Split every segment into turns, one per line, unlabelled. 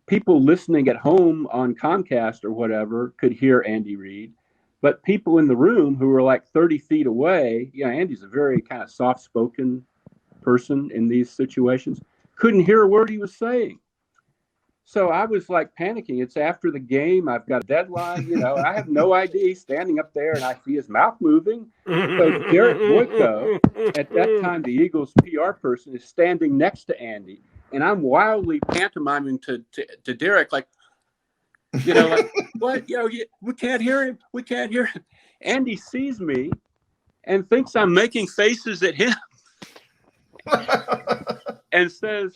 people listening at home on Comcast or whatever could hear Andy Reid, but people in the room who were like 30 feet away, Andy's a very kind of soft-spoken person in these situations, couldn't hear a word he was saying. So I was like panicking. It's after the game. I've got a deadline. I have no idea. He's standing up there, and I see his mouth moving. So Derek Boyko, at that time, the Eagles PR person, is standing next to Andy, and I'm wildly pantomiming to Derek, like, like, what? We can't hear him. We can't hear him. Andy sees me and thinks I'm making faces at him and says,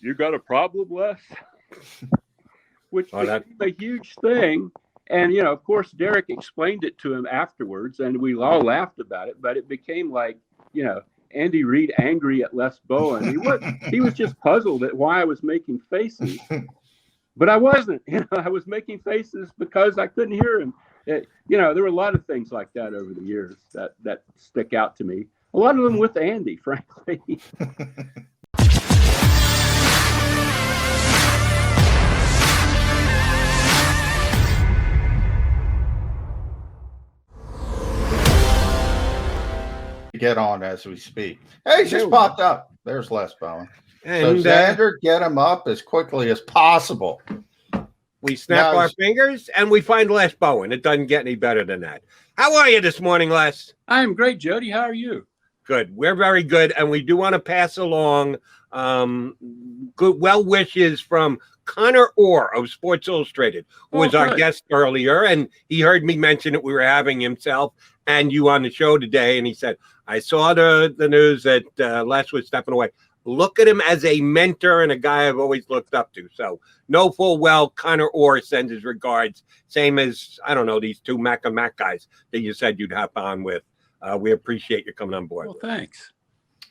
"You got a problem, Les?" Which became a huge thing. And, of course, Derek explained it to him afterwards, and we all laughed about it. But it became like, Andy Reid angry at Les Bowen. He was just puzzled at why I was making faces. But I wasn't. I was making faces because I couldn't hear him. There were a lot of things like that over the years that stick out to me. A lot of them with Andy, frankly.
Get on as we speak. Hey, he just popped up. There's Les Bowen. So Xander, get him up as quickly as possible.
We snap our fingers and we find Les Bowen. It doesn't get any better than that. How are you this morning, Les?
I'm great, Jody. How are you?
Good. We're very good, and we do want to pass along good well wishes from Connor Orr of Sports Illustrated, who was our guest earlier, and he heard me mention that we were having himself and you on the show today, and he said, I saw the news that Les was stepping away. Look at him as a mentor and a guy I've always looked up to. So know full well Connor Orr sends his regards, same as, I don't know, these two Mac and Mac guys that you said you'd hop on with. We appreciate you coming on board.
Well, thanks.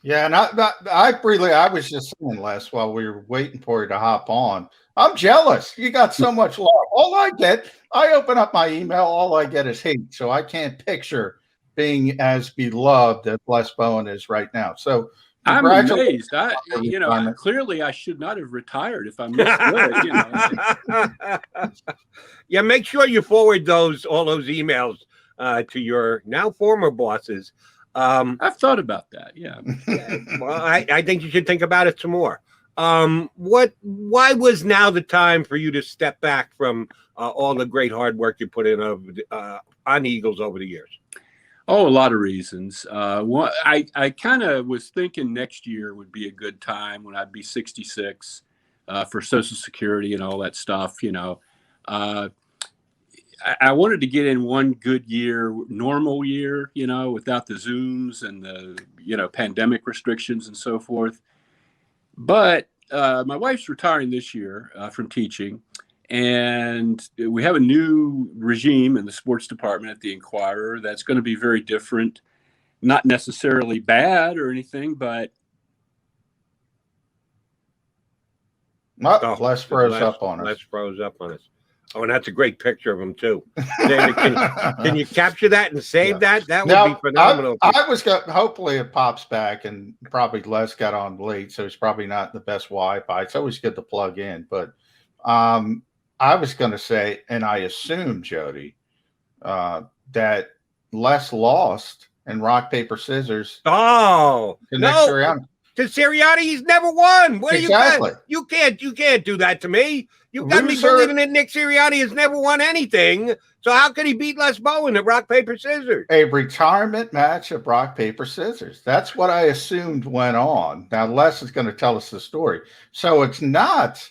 Yeah, and I was just saying, Les, while we were waiting for you to hop on, I'm jealous. You got so much love. I open up my email, all I get is hate. So I can't picture being as beloved as Les Bowen is right now. So
I'm amazed. Clearly I should not have retired if I'm this good.
Yeah, make sure you forward all those emails to your now former bosses.
I've thought about that. Yeah.
Well, I think you should think about it some more. Why was now the time for you to step back from all the great hard work you put in on Eagles over the years?
Oh, a lot of reasons. I kind of was thinking next year would be a good time when I'd be 66 for Social Security and all that stuff. I wanted to get in one good year, normal year, without the Zooms and the, pandemic restrictions and so forth. But my wife's retiring this year from teaching. And we have a new regime in the sports department at the Inquirer that's going to be very different, not necessarily bad or anything, but.
Les froze up on us.
Les froze up on us. Oh, and that's a great picture of him, too. Can you capture that and save that? That would be phenomenal.
I was going hopefully it pops back, and probably Les got on late, so it's probably not the best Wi-Fi. It's always good to plug in, but I was going to say, and I assume, Jody, that Les lost in rock, paper, scissors.
Oh, no. To Sirianni, he's never won. What
exactly.
You can't do that to me. You've got me believing that Nick Sirianni has never won anything. So how could he beat Les Bowen at rock, paper, scissors?
A retirement match of rock, paper, scissors. That's what I assumed went on. Now, Les is going to tell us the story. So it's not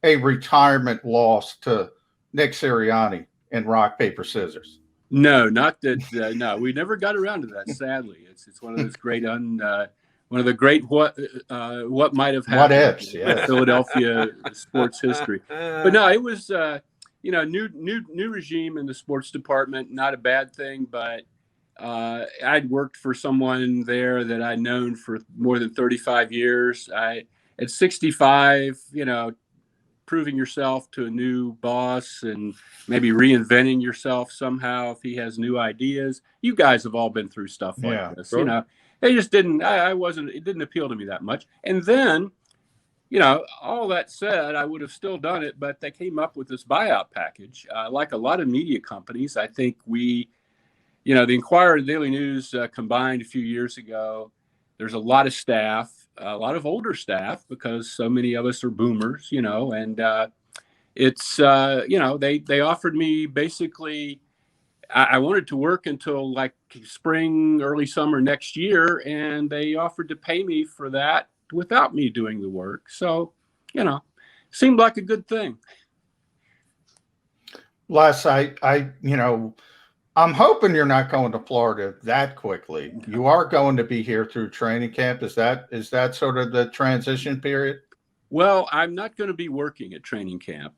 a retirement loss to Nick Sirianni in rock, paper, scissors.
No, not that. No, we never got around to that. Sadly, it's one of those great one of the great what might have happened.
What ifs, yeah.
Philadelphia sports history. But no, it was new regime in the sports department. Not a bad thing, but I'd worked for someone there that I'd known for more than 35 years. At 65, proving yourself to a new boss and maybe reinventing yourself somehow if he has new ideas. You guys have all been through stuff like this, sure. It just didn't, it didn't appeal to me that much. And then, all that said, I would have still done it, but they came up with this buyout package. Like a lot of media companies, I think the Inquirer and Daily News combined a few years ago. There's a lot of staff, a lot of older staff, because so many of us are boomers, and it's, they offered me basically, I wanted to work until like spring, early summer next year, and they offered to pay me for that without me doing the work. So, seemed like a good thing.
Les, I'm hoping you're not going to Florida that quickly. You are going to be here through training camp. Is that sort of the transition period?
Well, I'm not going to be working at training camp.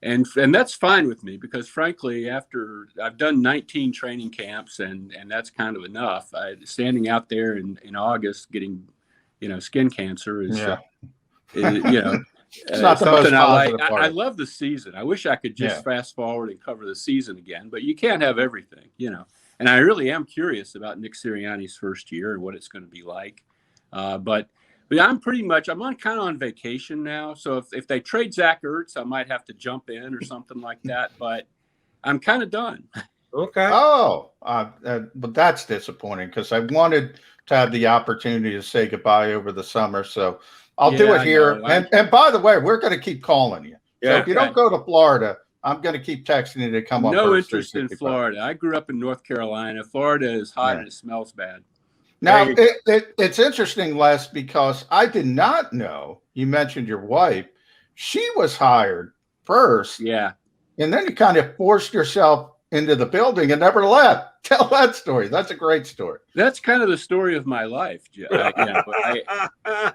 And that's fine with me, because frankly, after I've done 19 training camps, and that's kind of enough. Standing out there in August getting, skin cancer is,
it's not the most
something I like.
positive part.
I love the season. I wish I could just fast forward and cover the season again, but you can't have everything, And I really am curious about Nick Sirianni's first year and what it's going to be like. But I'm kind of on vacation now. So if they trade Zach Ertz, I might have to jump in or something like that. But I'm kind of done.
Okay. Oh, but that's disappointing, because I wanted to have the opportunity to say goodbye over the summer. So I'll do it here. And by the way, we're going to keep calling you. So if you don't go to Florida, I'm going to keep texting you to come up.
No interest in Florida. I grew up in North Carolina. Florida is hot and it smells bad.
Now, it's interesting, Les, because I did not know, you mentioned your wife. She was hired first.
Yeah.
And then you kind of forced yourself into the building and never left. Tell that story. That's a great story.
That's kind of the story of my life. But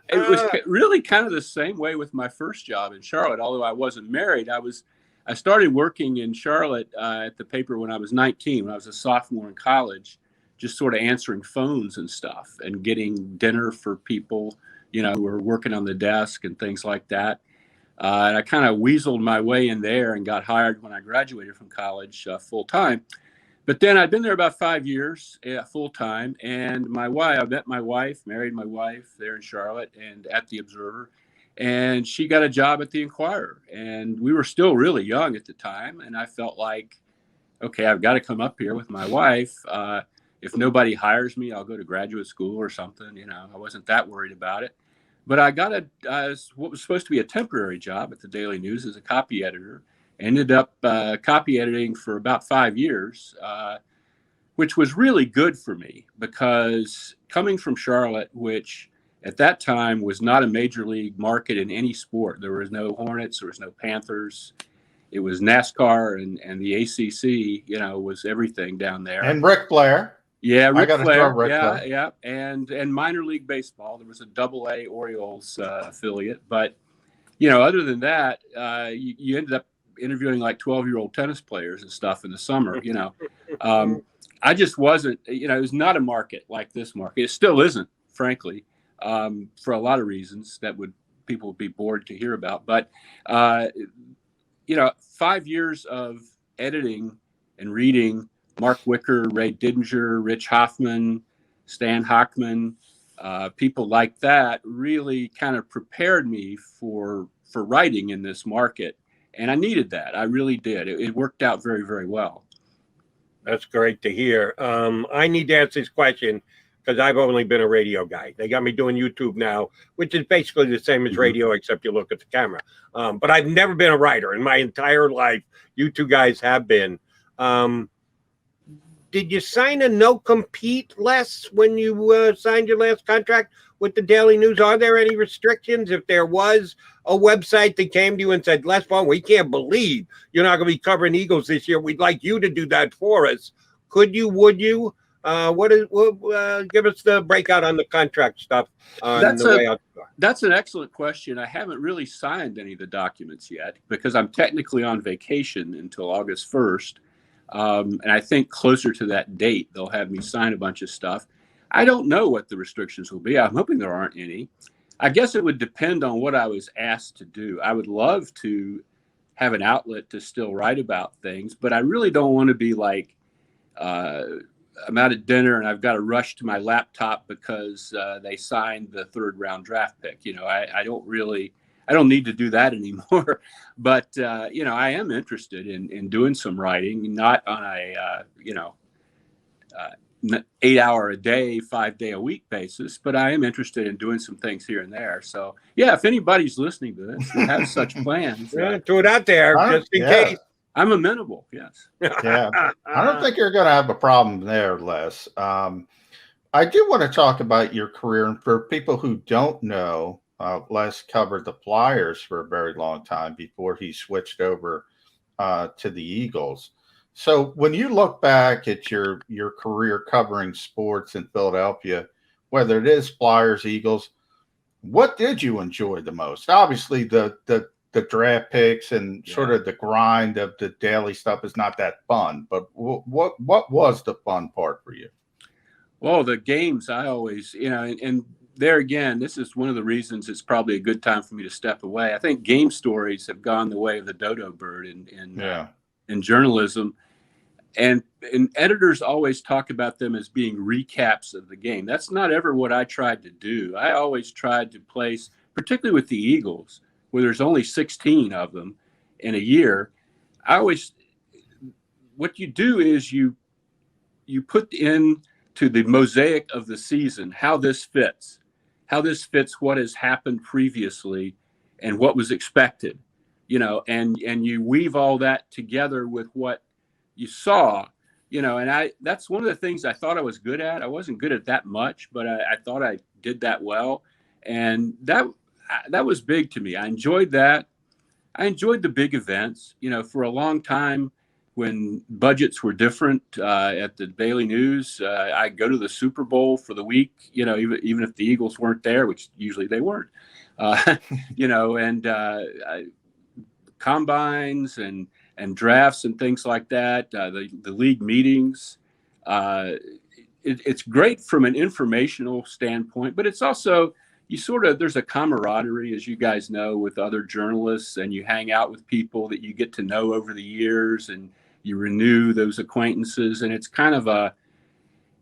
it was really kind of the same way with my first job in Charlotte. Although I wasn't married, I started working in Charlotte at the paper when I was 19, when I was a sophomore in college, just sort of answering phones and stuff and getting dinner for people, who were working on the desk and things like that. And I kind of weaseled my way in there and got hired when I graduated from college full time. But then I'd been there about 5 years full time. And I met my wife, married my wife there in Charlotte and at the Observer. And she got a job at the Inquirer. And we were still really young at the time. And I felt like, okay, I've got to come up here with my wife. If nobody hires me, I'll go to graduate school or something. I wasn't that worried about it. But I got what was supposed to be a temporary job at the Daily News as a copy editor. Ended up copy editing for about 5 years, which was really good for me, because coming from Charlotte, which at that time was not a major league market in any sport. There was no Hornets, there was no Panthers. It was NASCAR and the ACC, was everything down there.
And Ric Flair.
Yeah, Ric Flair. Yeah. And minor league baseball. There was a AA Orioles affiliate. But, other than that, you ended up interviewing like 12-year-old tennis players and stuff in the summer, I just wasn't, it was not a market like this market. It still isn't, frankly, for a lot of reasons that people would be bored to hear about. But, 5 years of editing and reading Mark Wicker, Ray Didinger, Rich Hoffman, Stan Hochman, people like that really kind of prepared me for writing in this market. And I needed that. I really did. It worked out very, very well.
That's great to hear. I need to answer this question because I've only been a radio guy. They got me doing YouTube now, which is basically the same as radio, except you look at the camera. But I've never been a writer in my entire life. You two guys have been. Did you sign a no-compete, Les, when you signed your last contract with the Daily News? Are there any restrictions? If there was a website that came to you and said, Les Bowen, we can't believe you're not going to be covering Eagles this year. We'd like you to do that for us. Would you? Give us the breakout on the contract stuff.
That's an excellent question. I haven't really signed any of the documents yet because I'm technically on vacation until August 1st. And I think closer to that date, they'll have me sign a bunch of stuff. I don't know what the restrictions will be. I'm hoping there aren't any. I guess it would depend on what I was asked to do. I would love to have an outlet to still write about things, but I really don't want to be like I'm out at dinner and I've got to rush to my laptop because they signed the 3rd round draft pick. I don't need to do that anymore. But I am interested in doing some writing, not on a 8-hour a day, 5-day a week basis, but I am interested in doing some things here and there. So yeah, if anybody's listening to this that has such plans,
throw it out there just in case.
I'm amenable. Yes.
Yeah. I don't think you're going to have a problem there, Les. I do want to talk about your career. And for people who don't know, Les covered the Flyers for a very long time before he switched over to the Eagles. So when you look back at your career covering sports in Philadelphia, whether it is Flyers, Eagles, what did you enjoy the most? Obviously, the draft picks and sort of the grind of the daily stuff is not that fun. But what was the fun part for you?
Well, the games I always, and there again, this is one of the reasons it's probably a good time for me to step away. I think game stories have gone the way of the dodo bird in journalism. And editors always talk about them as being recaps of the game. That's not ever what I tried to do. I always tried to place, particularly with the Eagles, where there's only 16 of them in a year. What you do is you put into the mosaic of the season how this fits what has happened previously and what was expected, and you weave all that together with what you saw, and that's one of the things I thought I was good at. I wasn't good at that much, but I thought I did that well. And that was big to me. I enjoyed that. I enjoyed the big events, for a long time when budgets were different at the Daily News. I'd go to the Super Bowl for the week, even if the Eagles weren't there, which usually they weren't, and combines and drafts and things like that, the league meetings. It's great from an informational standpoint, but it's also, there's a camaraderie, as you guys know, with other journalists, and you hang out with people that you get to know over the years, and you renew those acquaintances. And it's kind of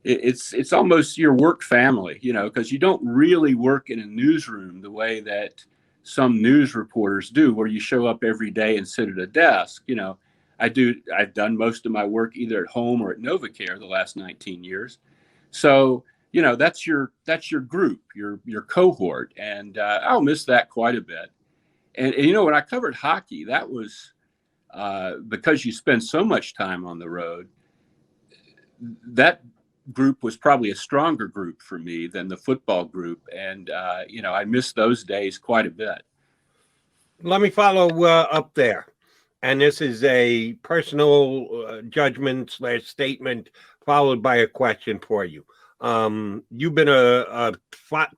it's almost your work family, because you don't really work in a newsroom the way that some news reporters do, where you show up every day and sit at a desk. I've done most of my work either at home or at NovaCare the last 19 years. So, that's your group, your cohort. And I'll miss that quite a bit. And when I covered hockey, that was because you spend so much time on the road, that group was probably a stronger group for me than the football group. And, I miss those days quite a bit.
Let me follow up there. And this is a personal judgment / statement followed by a question for you. You've been a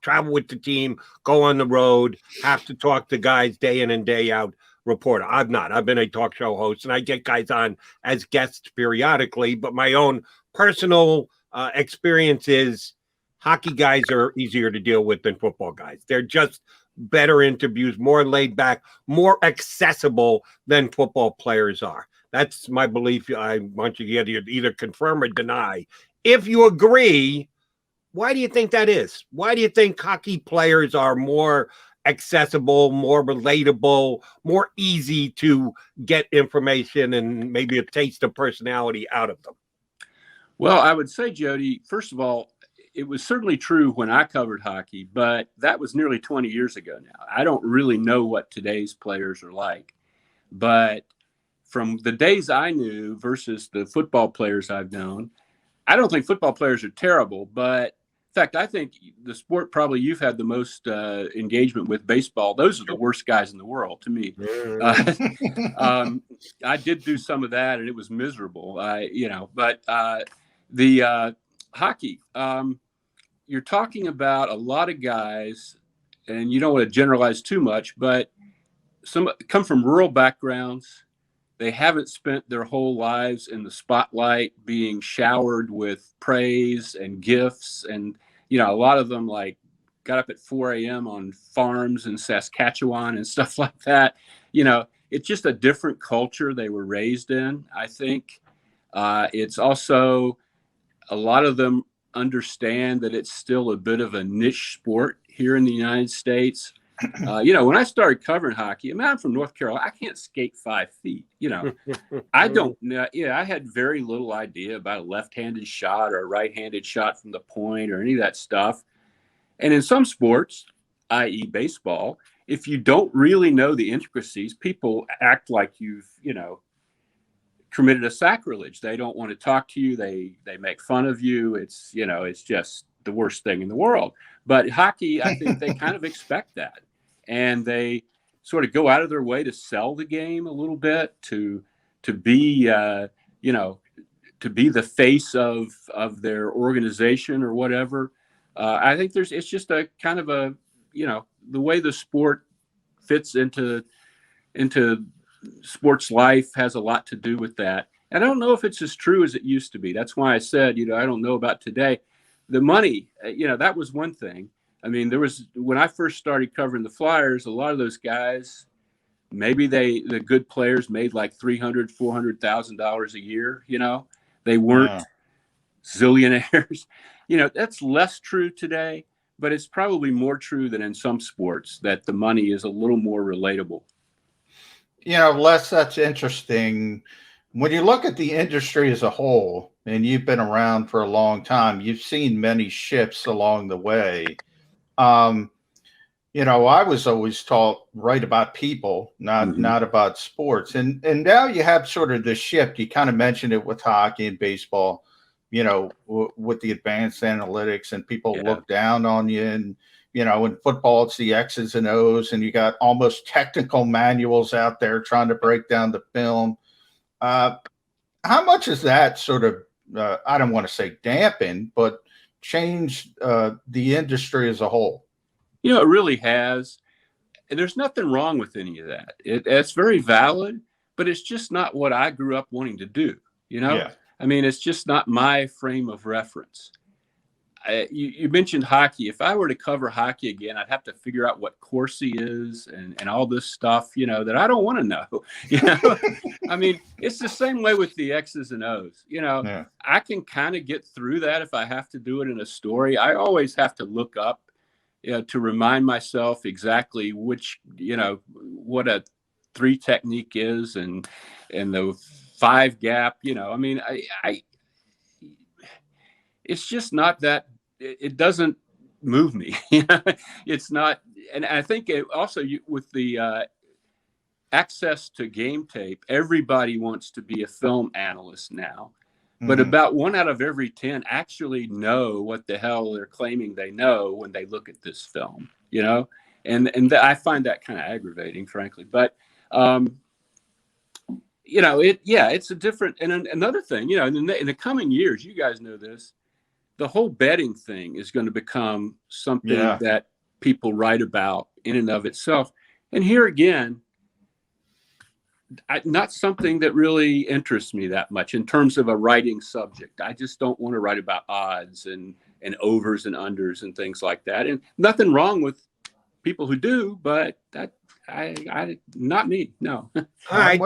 travel with the team, go on the road, have to talk to guys day in and day out reporter. I've not. I've been a talk show host, and I get guys on as guests periodically, but my own personal experience is hockey guys are easier to deal with than football guys. They're just better interviews, more laid back, more accessible than football players are. That's my belief. I want you to either confirm or deny. If you agree, why do you think that is? Why do you think hockey players are more accessible, more relatable, more easy to get information and maybe a taste of personality out of them?
Well, I would say, Jody, first of all, it was certainly true when I covered hockey, but that was nearly 20 years ago now. I don't really know what today's players are like. But from the days I knew versus the football players I've known, I don't think football players are terrible. But in fact, I think the sport probably you've had the most engagement with, baseball. Those are the worst guys in the world to me. I did do some of that, and it was miserable. But the hockey, you're talking about a lot of guys, and you don't want to generalize too much, but some come from rural backgrounds. They haven't spent their whole lives in the spotlight being showered with praise and gifts. And, a lot of them got up at 4 a.m. on farms in Saskatchewan and stuff like that. It's just a different culture they were raised in, I think. It's also A lot of them understand that it's still a bit of a niche sport here in the United States. When I started covering hockey, I mean, I'm from North Carolina. I can't skate 5 feet. I don't know. I had very little idea about a left-handed shot or a right-handed shot from the point or any of that stuff. And in some sports, i.e. baseball, if you don't really know the intricacies, people act like you've, committed a sacrilege. They don't want to talk to you. They make fun of you. It's just the worst thing in the world. But hockey, I think they kind of expect that. And they sort of go out of their way to sell the game a little bit, to be, to be the face of their organization or whatever. I think it's just a kind of a, the way the sport fits into sports life has a lot to do with that. And I don't know if it's as true as it used to be. That's why I said, I don't know about today. The money, that was one thing. I mean, when I first started covering the Flyers, a lot of those guys, maybe the good players made like $300,000, $400,000 a year. They weren't zillionaires. That's less true today, but it's probably more true than in some sports that the money is a little more relatable.
Les, that's interesting. When you look at the industry as a whole, and you've been around for a long time, you've seen many shifts along the way. I was always taught write about people, not about sports. And now you have sort of the shift. You kind of mentioned it with hockey and baseball, with the advanced analytics, and people look down on you. And in football, it's the X's and O's, and you got almost technical manuals out there trying to break down the film. How much is that sort of, I don't want to say dampen, but changed the industry as a whole?
It really has. And there's nothing wrong with any of that. It's very valid, but it's just not what I grew up wanting to do.
Yeah.
I mean, it's just not my frame of reference. You mentioned hockey. If I were to cover hockey again, I'd have to figure out what Corsi is and all this stuff, that I don't want to know. I mean, it's the same way with the X's and O's. I can kind of get through that if I have to do it in a story. I always have to look up to remind myself exactly which, what a 3 technique is and the 5 gap. I mean, I it's just not that. It doesn't move me. It's not. And I think also with the access to game tape, everybody wants to be a film analyst now. But about 1 out of every 10 actually know what the hell they're claiming they know when they look at this film, and I find that kind of aggravating, frankly. But, it's a different, and another thing, in the coming years, you guys know this, the whole betting thing is going to become something that people write about in and of itself. And here again, not something that really interests me that much in terms of a writing subject. I just don't want to write about odds and overs and unders and things like that. And nothing wrong with people who do, but that I not me. No.
All right.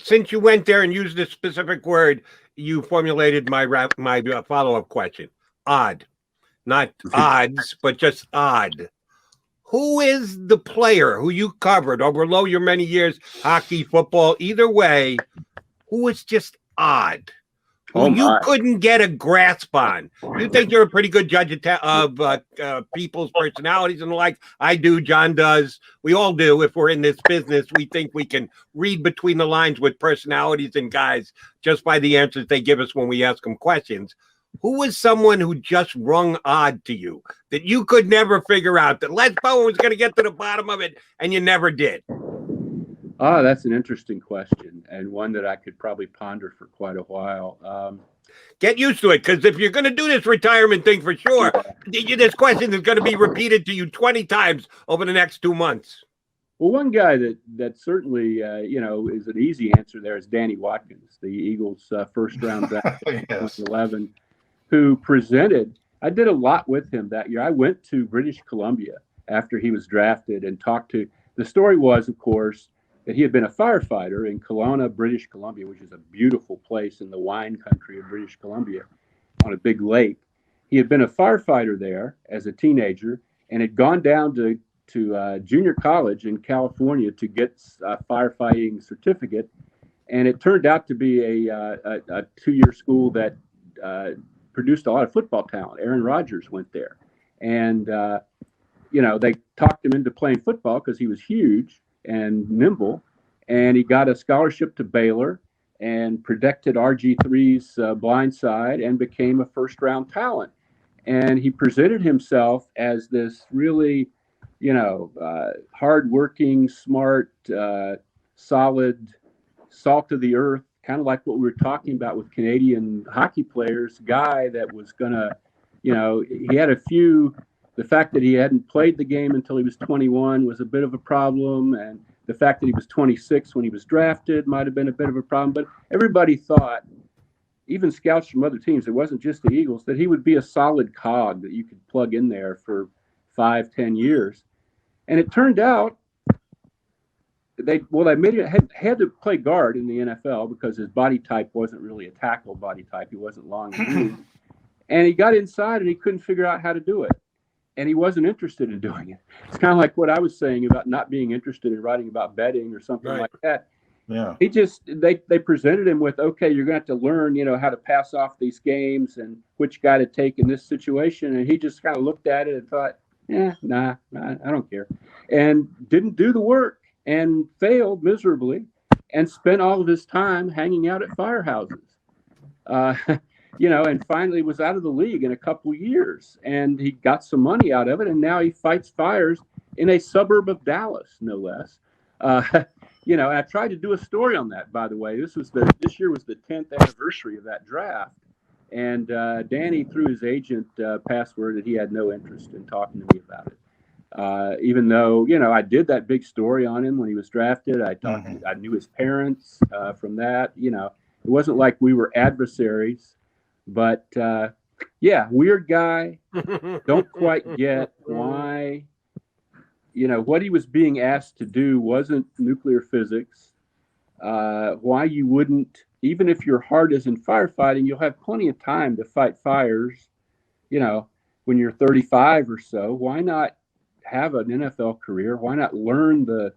Since you went there and used a specific word, you formulated my follow-up question. Odd, not odds, but just odd. Who is the player who you covered overload your many years, hockey, football, either way, who is just odd, who you couldn't get a grasp on? You think you're a pretty good judge of people's personalities and the like. I do, John does. We all do. If we're in this business, we think we can read between the lines with personalities and guys just by the answers they give us when we ask them questions. Who was someone who just rung odd to you that you could never figure out, that Les Bowen was going to get to the bottom of it and you never did?
That's an interesting question, and one that I could probably ponder for quite a while.
Get used to it, because if you're going to do this retirement thing for sure, this question is going to be repeated to you 20 times over the next 2 months.
Well, one guy that certainly, is an easy answer there is Danny Watkins, the Eagles' first-round draft pick, 2011. Who presented. I did a lot with him that year. I went to British Columbia after he was drafted and talked to. The story was, of course, that he had been a firefighter in Kelowna, British Columbia, which is a beautiful place in the wine country of British Columbia on a big lake. He had been a firefighter there as a teenager and had gone down to junior college in California to get a firefighting certificate. And it turned out to be a two-year school that produced a lot of football talent. Aaron Rodgers went there. And, they talked him into playing football because he was huge and nimble. And he got a scholarship to Baylor and protected RG3's blind side and became a first-round talent. And he presented himself as this really, hardworking, smart, solid, salt of the earth, kind of like what we were talking about with Canadian hockey players, guy that was going to, he had the fact that he hadn't played the game until he was 21 was a bit of a problem. And the fact that he was 26 when he was drafted might have been a bit of a problem. But everybody thought, even scouts from other teams, it wasn't just the Eagles, that he would be a solid cog that you could plug in there for 5-10 years. And it turned out they made it had to play guard in the NFL because his body type wasn't really a tackle body type. He wasn't long and lean. And he got inside and he couldn't figure out how to do it. And he wasn't interested in doing it. It's kind of like what I was saying about not being interested in writing about betting or something like that.
Yeah.
They presented him with, okay, you're going to have to learn, how to pass off these games and which guy to take in this situation. And he just kind of looked at it and thought, nah, I don't care. And didn't do the work and failed miserably and spent all of his time hanging out at firehouses. And finally was out of the league in a couple of years, and he got some money out of it, and now he fights fires in a suburb of Dallas, no less. And I tried to do a story on that, by the way. This year was the 10th anniversary of that draft, and Danny, through his agent, password that he had no interest in talking to me about it. Even though, I did that big story on him when he was drafted. I knew his parents from that. It wasn't like we were adversaries. But, weird guy. Don't quite get why, what he was being asked to do wasn't nuclear physics. Why you wouldn't, even if your heart is in firefighting, you'll have plenty of time to fight fires, when you're 35 or so. Why not have an NFL career? Why not learn the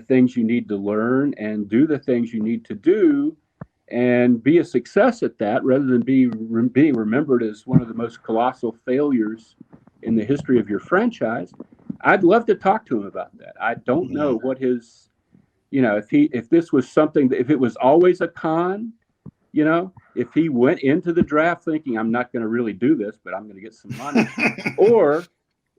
things you need to learn and do the things you need to do? And be a success at that rather than being remembered as one of the most colossal failures in the history of your franchise. I'd love to talk to him about that. I don't know what his, if this was something, if it was always a con, if he went into the draft thinking, I'm not going to really do this, but I'm going to get some money, or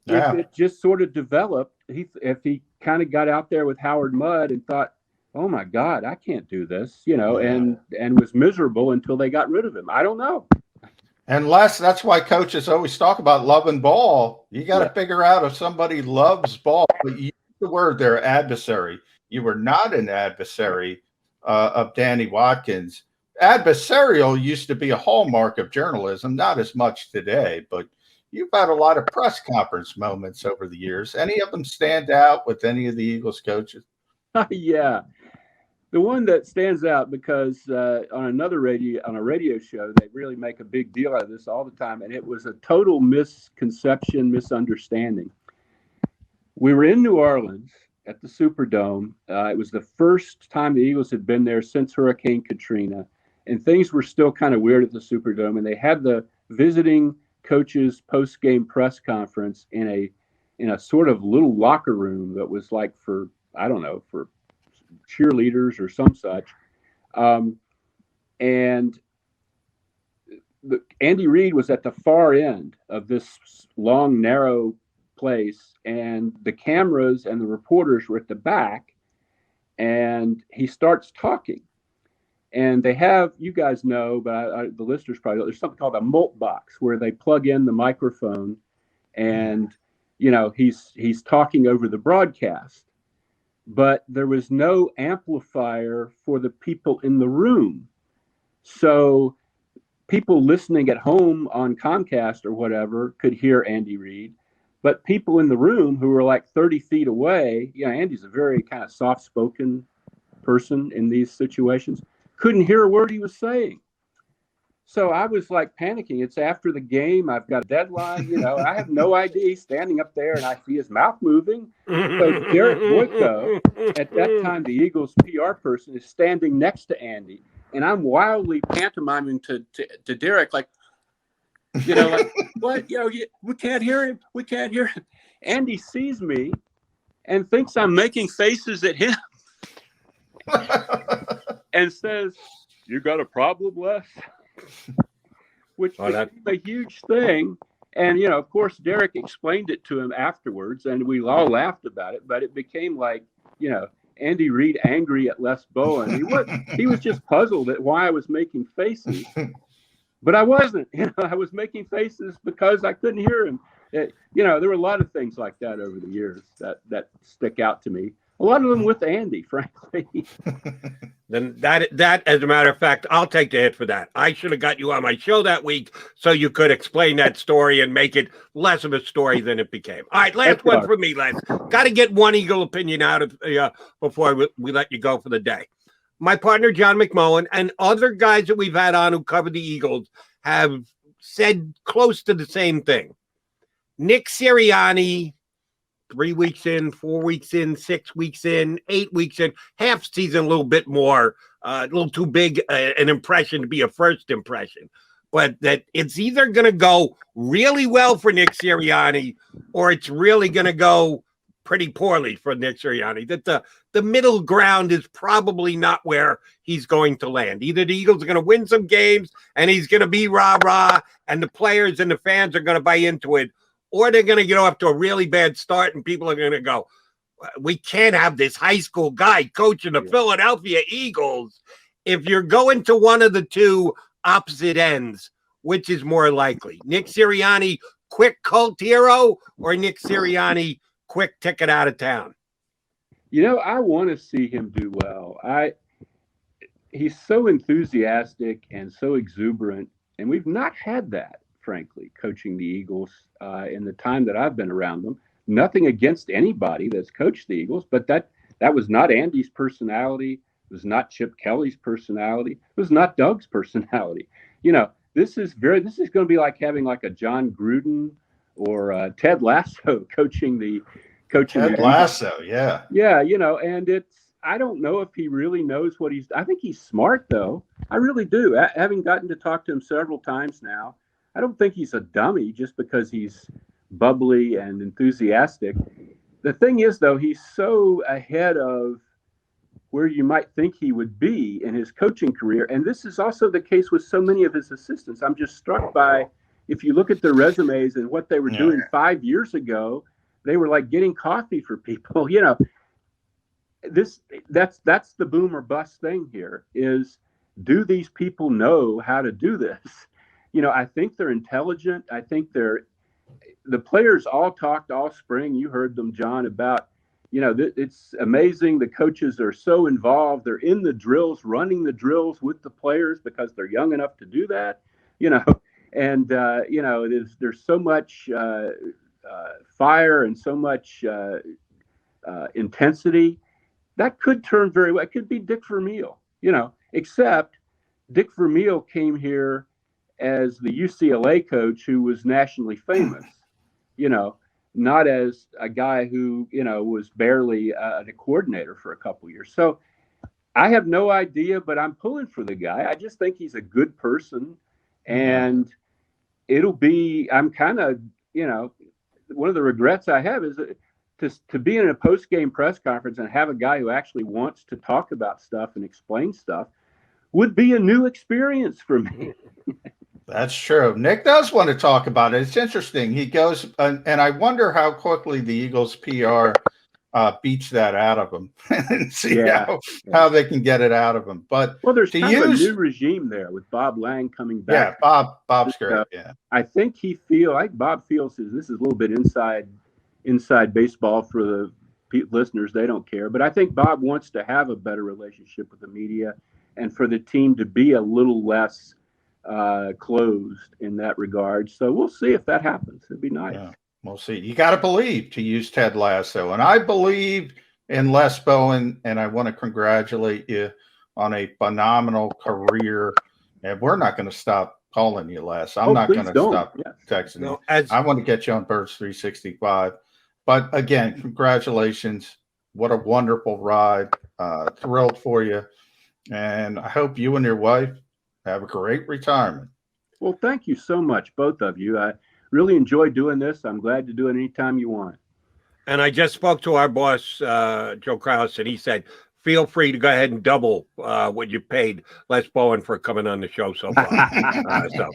if it just sort of developed, if he kind of got out there with Howard Mudd and thought, oh my God, I can't do this, and was miserable until they got rid of him. I don't know.
And Les, that's why coaches always talk about loving ball. You got to figure out if somebody loves ball. But you use the word there, adversary. You were not an adversary of Danny Watkins. Adversarial used to be a hallmark of journalism, not as much today, but you've had a lot of press conference moments over the years. Any of them stand out with any of the Eagles coaches?
Yeah. The one that stands out because on a radio show, they really make a big deal out of this all the time, and it was a total misconception, misunderstanding. We were in New Orleans at the Superdome. It was the first time the Eagles had been there since Hurricane Katrina, and things were still kind of weird at the Superdome, and they had the visiting coaches post-game press conference in a sort of little locker room that was like for cheerleaders or some such. And Andy Reid was at the far end of this long, narrow place, and the cameras and the reporters were at the back, and he starts talking. And they have, you guys know, but the listeners probably know, there's something called a mult box where they plug in the microphone, and, he's talking over the broadcast. But there was no amplifier for the people in the room. So people listening at home on Comcast or whatever could hear Andy Reid, but people in the room who were like 30 feet away, Andy's a very kind of soft-spoken person in these situations. Couldn't hear a word he was saying. So I was like panicking. It's after the game. I've got a deadline. I have no idea. He's standing up there and I see his mouth moving. So Derek Boyko, at that time, the Eagles PR person, is standing next to Andy. And I'm wildly pantomiming to Derek, like, like, what? We can't hear him. We can't hear him. Andy sees me and thinks I'm making faces at him and says, "You got a problem, Les?" Which became a huge thing. And, of course, Derek explained it to him afterwards, and we all laughed about it. But it became like, Andy Reid angry at Les Bowen. He was just puzzled at why I was making faces. But I wasn't. I was making faces because I couldn't hear him. There were a lot of things like that over the years that stick out to me. A lot of them with Andy, frankly.
Then that, as a matter of fact, I'll take the hit for that. I should have got you on my show that week so you could explain that story and make it less of a story than it became. All right, last one for me, Les. Got to get one Eagle opinion out of before we let you go for the day. My partner, John McMullen, and other guys that we've had on who cover the Eagles have said close to the same thing. Nick Sirianni, 3 weeks in, 4 weeks in, 6 weeks in, 8 weeks in, half season, a little bit more, a little too big an impression to be a first impression. But that it's either going to go really well for Nick Sirianni or it's really going to go pretty poorly for Nick Sirianni. That the middle ground is probably not where he's going to land. Either the Eagles are going to win some games and he's going to be rah-rah and the players and the fans are going to buy into it, or they're going to get off to a really bad start and people are going to go, we can't have this high school guy coaching the Philadelphia Eagles. If you're going to one of the two opposite ends, which is more likely? Nick Sirianni, quick cult hero, or Nick Sirianni, quick ticket out of town?
I want to see him do well. He's so enthusiastic and so exuberant, and we've not had that, frankly, coaching the Eagles in the time that I've been around them. Nothing against anybody that's coached the Eagles, but that was not Andy's personality. It was not Chip Kelly's personality. It was not Doug's personality. This is going to be like having like a John Gruden or Ted Lasso coaching
Ted Lasso, yeah.
Yeah, and I don't know if he really knows what I think he's smart, though. I really do. Having gotten to talk to him several times now, I don't think he's a dummy just because he's bubbly and enthusiastic. The thing is, though, he's so ahead of where you might think he would be in his coaching career. And this is also the case with so many of his assistants. I'm just struck by, if you look at their resumes and what they were doing 5 years ago, they were like getting coffee for people. That's the boom or bust thing here is, do these people know how to do this? I think they're intelligent. I think the players all talked all spring. You heard them, John, about, it's amazing. The coaches are so involved. They're in the drills, running the drills with the players because they're young enough to do that, and, there's so much fire and so much intensity that could turn very well. It could be Dick Vermeil, except Dick Vermeil came here as the UCLA coach who was nationally famous, not as a guy who, was barely a coordinator for a couple of years. So I have no idea, but I'm pulling for the guy. I just think he's a good person, and I'm kind of, one of the regrets I have is to be in a post-game press conference and have a guy who actually wants to talk about stuff and explain stuff would be a new experience for me.
That's true. Nick does want to talk about it. It's interesting. He goes, and I wonder how quickly the Eagles PR beats that out of him and see how they can get it out of him. But
there's kind of a new regime there with Bob Lang coming back.
Yeah, Bob's great. Yeah,
I think Bob feels this is a little bit inside baseball for the listeners. They don't care, but I think Bob wants to have a better relationship with the media and for the team to be a little less closed in that regard. So we'll see if that happens. It'd be nice.
Yeah, we'll see. You got to believe, to use Ted Lasso, and I believe And Les Bowen, and I want to congratulate you on a phenomenal career. And we're not going to stop calling you Les. I'm not going to stop texting you. I want to get you on Birds 365. But again, congratulations. What a wonderful ride. Thrilled for you. And I hope you and your wife have a great retirement.
Well, thank you so much, both of you. I really enjoy doing this. I'm glad to do it anytime you want.
And I just spoke to our boss, Joe Krause, and he said, feel free to go ahead and double what you paid Les Bowen for coming on the show so far. So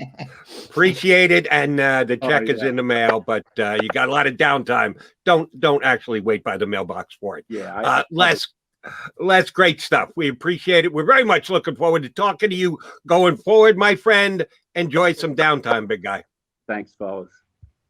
appreciate it. And the check is in the mail, but you got a lot of downtime. Don't actually wait by the mailbox for it.
Yeah.
Les, great stuff. We appreciate it. We're very much looking forward to talking to you going forward, my friend. Enjoy some downtime, big guy.
Thanks, fellas.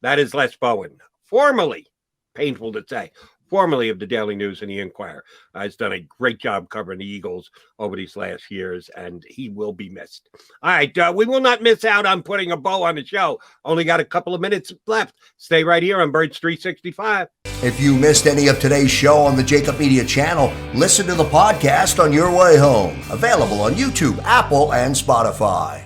That is Les Bowen, formerly, painful to say, formerly of the Daily News and the Inquirer. Has done a great job covering the Eagles over these last years, and he will be missed. All right, we will not miss out on putting a bow on the show. Only got a couple of minutes left. Stay right here on Birds 365.
If you missed any of today's show on the JAKIB Media channel, listen to the podcast on your way home. Available on YouTube, Apple, and Spotify.